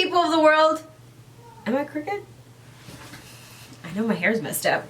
people of the world. Am I crooked? I know my hair's messed up.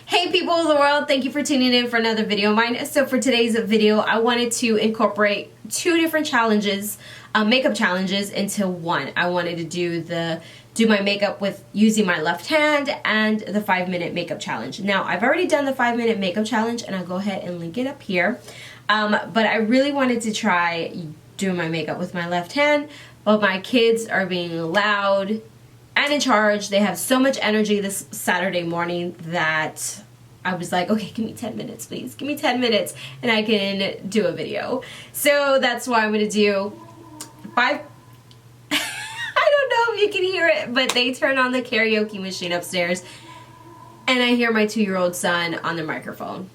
Hey people of the world, thank you for tuning in for another video of mine. So for today's video, I wanted to incorporate two different challenges, makeup challenges into one. I wanted to do my makeup with using my left hand and the 5-minute makeup challenge. Now, I've already done the 5-minute makeup challenge and I'll go ahead and link it up here. But I really wanted to try doing my makeup with my left hand, but my kids are being loud and in charge. They have so much energy this Saturday morning that I was like, okay, give me 10 minutes, please. Give me 10 minutes and I can do a video. So that's why I'm going to do 5... I don't know if you can hear it, but they turn on the karaoke machine upstairs and I hear my 2-year-old son on the microphone.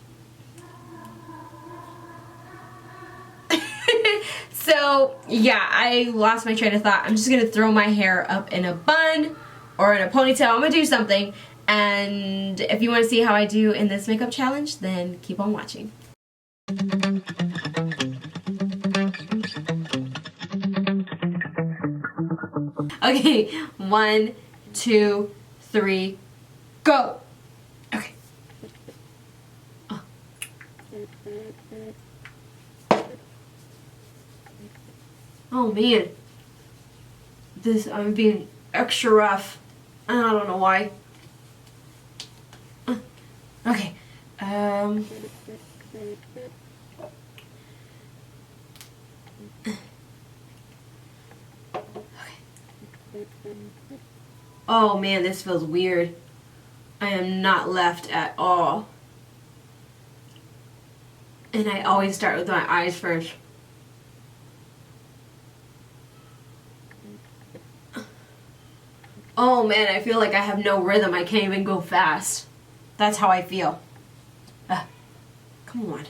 So, yeah, I lost my train of thought. I'm just going to throw my hair up in a bun or in a ponytail. I'm going to do something. And if you want to see how I do in this makeup challenge, then keep on watching. Okay, 1, 2, 3, go! Okay. Oh. Oh man, I'm being extra rough. I don't know why. Okay. Oh man, this feels weird. I am not left at all. And I always start with my eyes first. Oh man, I feel like I have no rhythm. I can't even go fast. That's how I feel. Come on.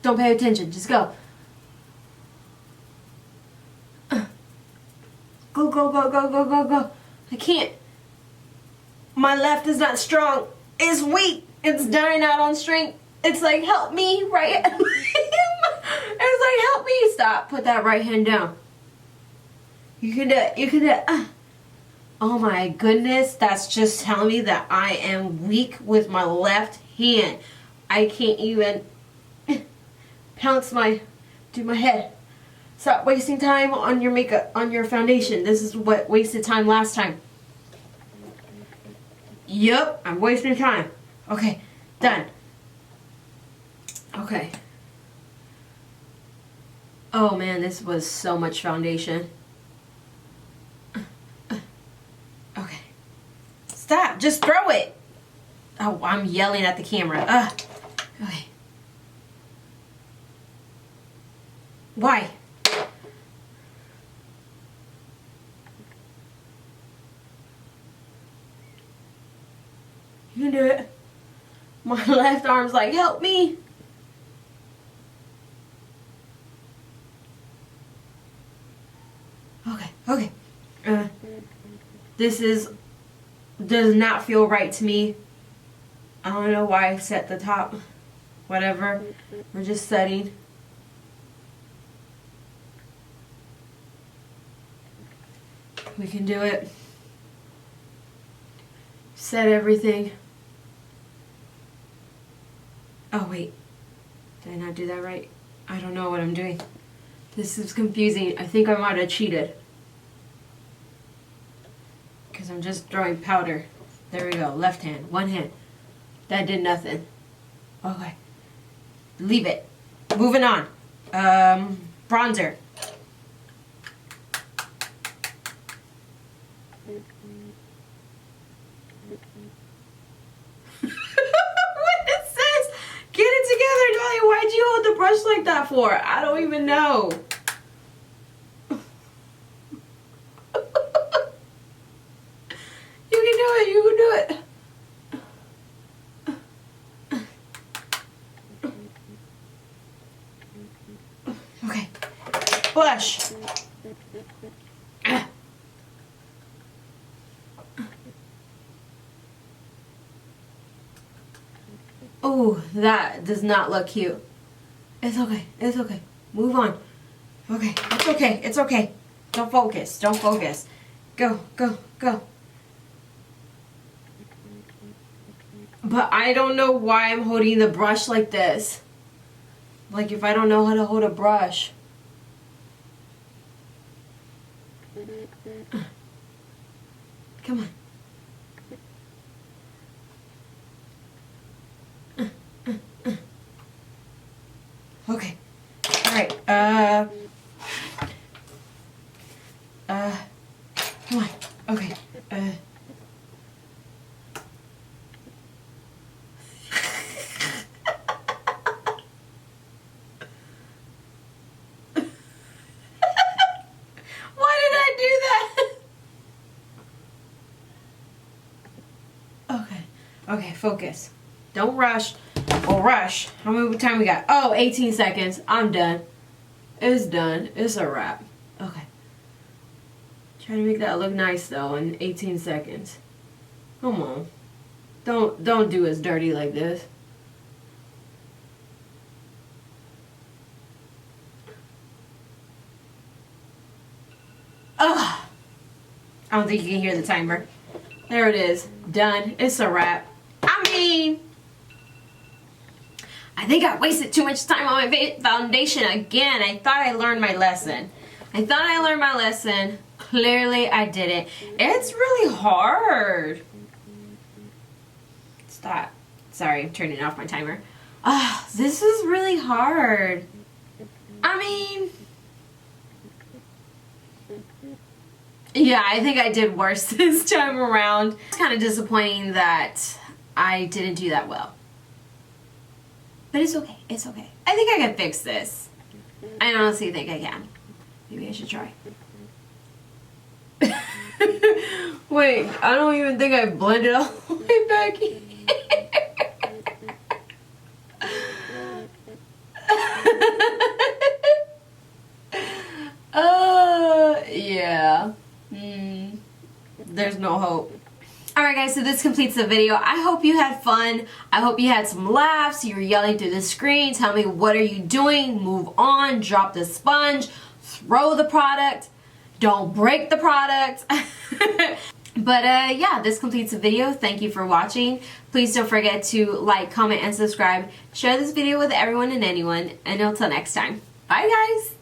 Don't pay attention. Just go. Go, go, go, go, go, go, go. I can't. My left is not strong. It's weak. It's dying out on strength. It's like, help me, right? It's like, help me. Stop. Put that right hand down. You can do it. You can do it. Oh my goodness. That's just telling me that I am weak with my left hand. I can't even do my head. Stop wasting time on your makeup, on your foundation. This is what wasted time last time. Yup, I'm wasting time. Okay, done. Okay. Oh man, this was so much foundation. Okay. Stop, just throw it. Oh, I'm yelling at the camera. Okay. Why? You can do it. My left arm's like, help me. Okay. This does not feel right to me. I don't know why I set the top. Whatever. We're just setting. We can do it. Set everything. Oh wait. Did I not do that right? I don't know what I'm doing. This is confusing. I think I might have cheated. Because I'm just throwing powder. There we go. Left hand. One hand. That did nothing. Okay. Leave it. Moving on. Bronzer. What is this? Get it together, Dolly. Why'd you hold the brush like that for? I don't even know. You can do it. You can do it. Okay. Blush. Oh, that does not look cute. It's okay. It's okay. Move on. Okay. It's okay. It's okay. Don't focus. Don't focus. Go, go, go. But I don't know why I'm holding the brush like this. Like if I don't know how to hold a brush. Come on. Okay. Alright. Come on. Okay. Why did I do that? Okay. Okay, focus. Don't rush. Or rush. How many time we got? Oh, 18 seconds. I'm done. It's done. It's a wrap. Okay. Try to make that look nice though in 18 seconds. Come on. Don't do us dirty like this. Ugh. I don't think you can hear the timer. There it is. Done. It's a wrap. I mean, I think I wasted too much time on my foundation again. I thought I learned my lesson. Clearly I didn't. It's really hard. Stop. Sorry, I'm turning off my timer. This is really hard. I mean, yeah, I think I did worse this time around. It's kind of disappointing that I didn't do that well. But it's okay. It's okay. I think I can fix this. I honestly think I can. Maybe I should try. Wait, I don't even think I blended all the way back in. Yeah. There's no hope. Alright guys, so this completes the video. I hope you had fun. I hope you had some laughs. You were yelling through the screen. Tell me, what are you doing? Move on. Drop the sponge. Throw the product. Don't break the product. But yeah, this completes the video. Thank you for watching. Please don't forget to like, comment, and subscribe. Share this video with everyone and anyone. And until next time. Bye guys!